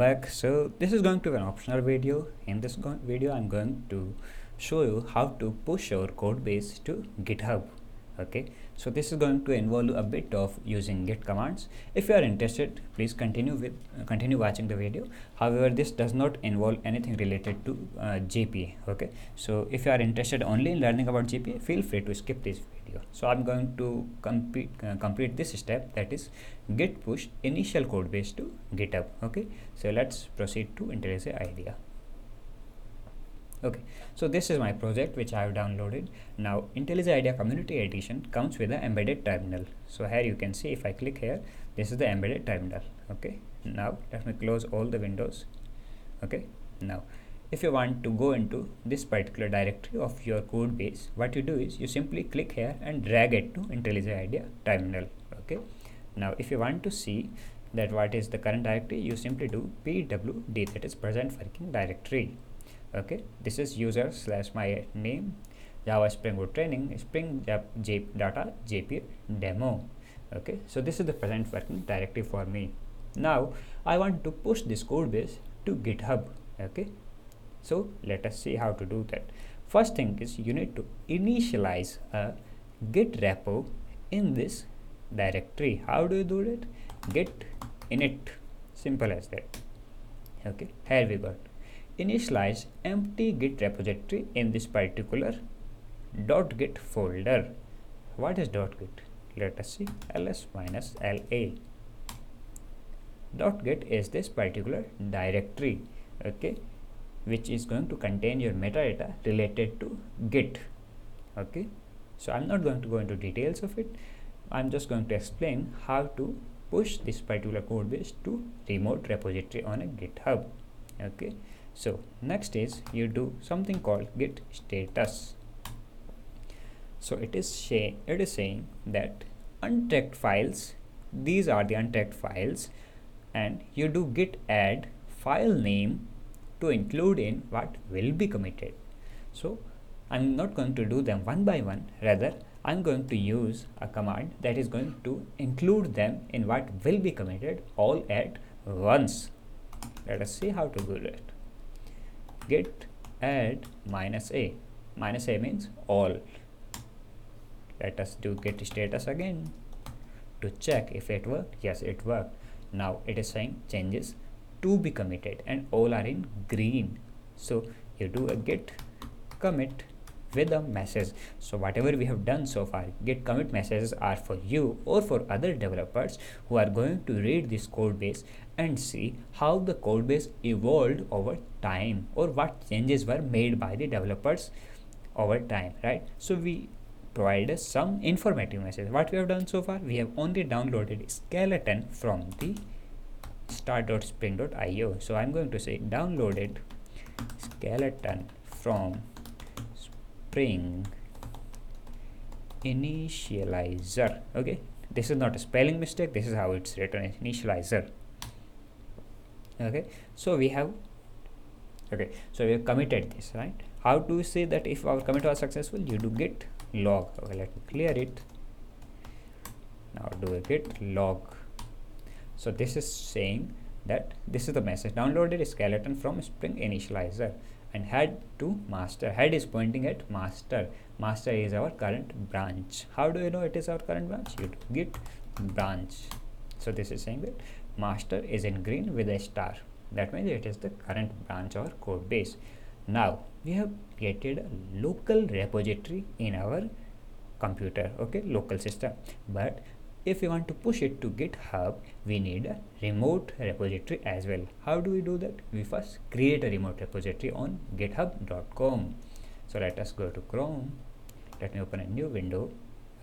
Back. So this is going to be an optional video. In this video I'm going to show you how to push your code base to GitHub. Okay, so this is going to involve a bit of using git commands. If you are interested, please continue watching the video. However, this does not involve anything related to JPA. Okay, so if you are interested only in learning about JPA, feel free to skip this video. So I'm going to complete this step, that is git push initial code base to GitHub. Okay, so let's proceed to IntelliJ IDEA. Okay, so this is my project which I have downloaded. Now IntelliJ IDEA Community Edition comes with an embedded terminal. So here you can see, if I click here, this is the embedded terminal. Okay, now let me close all the windows. Okay, now if you want to go into this particular directory of your code base, what you do is you simply click here and drag it to IntelliJ IDEA terminal. Okay, now if you want to see that what is the current directory, you simply do pwd, that is present working directory. Okay, this is user / my name Java Spring Boot training Spring data JPA demo. Okay, so this is the present working directory for me. Now I want to push this code base to GitHub. Okay, so let us see how to do that. First thing is you need to initialize a git repo in this directory. How do you do it? Git init, simple as that. Okay, here we got initialize empty git repository in this particular .git folder. What is .git? Let us see, ls-la. .git is this particular directory, okay, which is going to contain your metadata related to git. Okay, so I'm not going to go into details of it. I'm just going to explain how to push this particular code base to remote repository on a GitHub. Okay, so next is you do something called git status. So it is saying that untracked files, these are the untracked files, and you do git add file name to include in what will be committed. So I'm not going to do them one by one, rather I'm going to use a command that is going to include them in what will be committed all at once. Let us see how to do that. Git add -a. -a means all. Let us do git status again to check if it worked. Yes, it worked. Now it is saying changes to be committed and all are in green. So you do a git commit with a message. So whatever we have done so far, git commit messages are for you or for other developers who are going to read this code base and see how the code base evolved over time or what changes were made by the developers over time, right? So we provided some informative message. What we have done so far, we have only downloaded skeleton from the start.spring.io. So I'm going to say downloaded skeleton from Spring initializer. Okay, this is not a spelling mistake, this is how it's written, initializer. Okay, so we have committed this, right? How do we say that if our commit was successful? You do git log. Okay, let me clear it. Now do a git log. So this is saying that this is the message: downloaded a skeleton from Spring initializer and head to master. Head is pointing at master. Master is our current branch. How do you know it is our current branch? You do git branch. So this is saying that master is in green with a star. That means it is the current branch or code base. Now we have created a local repository in our computer, okay, local system. But if we want to push it to GitHub, we need a remote repository as well. How do we do that? We first create a remote repository on github.com. So let us go to Chrome. Let me open a new window.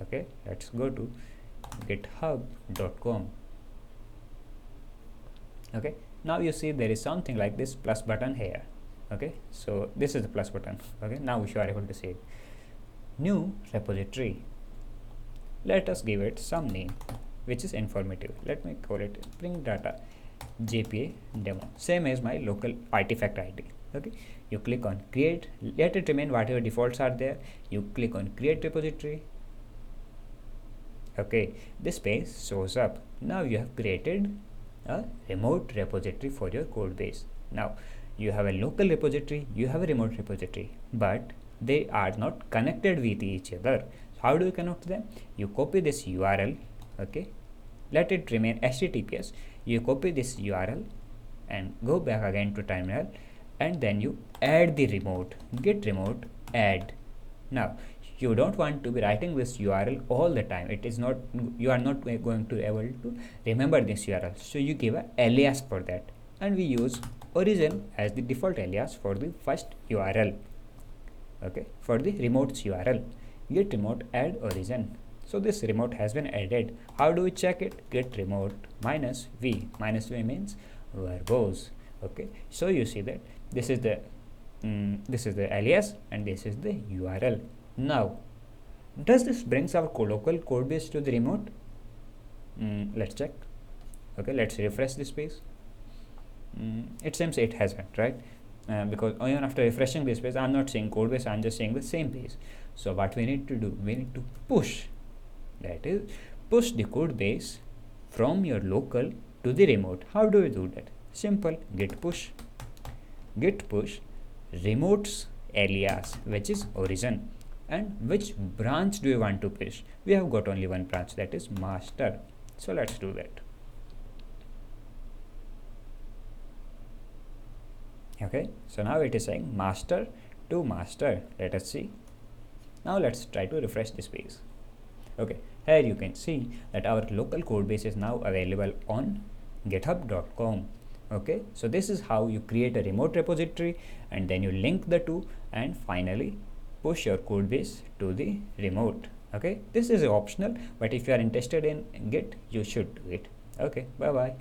Okay, let's go to github.com. Okay, now you see there is something like this plus button here. Okay, so this is the plus button. Okay, now you are able to see it. New repository. Let us give it some name which is informative. Let me call it Spring Data JPA demo, same as my local artifact ID. Okay, you click on create, let it remain whatever defaults are there. You click on create repository. Okay, this page shows up. Now you have created a remote repository for your code base. Now you have a local repository, you have a remote repository, but they are not connected with each other. How do you connect them? You copy this URL, okay, let it remain HTTPS. You copy this URL and go back again to terminal, and then you add the remote, git remote add. Now you don't want to be writing this URL all the time. It is not, you are not going to able to remember this URL, so you give a alias for that, and we use origin as the default alias for the first URL, okay, for the remote's URL. Git remote add origin. So this remote has been added. How do we check it? Git remote minus v means verbose, okay. So you see that this is the alias and this is the URL. Now does this brings our local code base to the remote? Let's check. Okay, let's refresh this page. It seems it hasn't, right? Because even after refreshing this page, I'm not seeing code base, I'm just seeing the same page. So what we need to do, we need to push, that is push the code base from your local to the remote. How do we do that? Simple, git push remote's alias, which is origin. And which branch do you want to push? We have got only one branch, that is master. So let's do that. Okay, so now it is saying master to master. Let us see. Now let's try to refresh this page. Okay, here you can see that our local code base is now available on github.com. okay, so this is how you create a remote repository, and then you link the two, and finally push your code base to the remote. Okay, this is optional, but if you are interested in Git, you should do it. Okay, bye bye.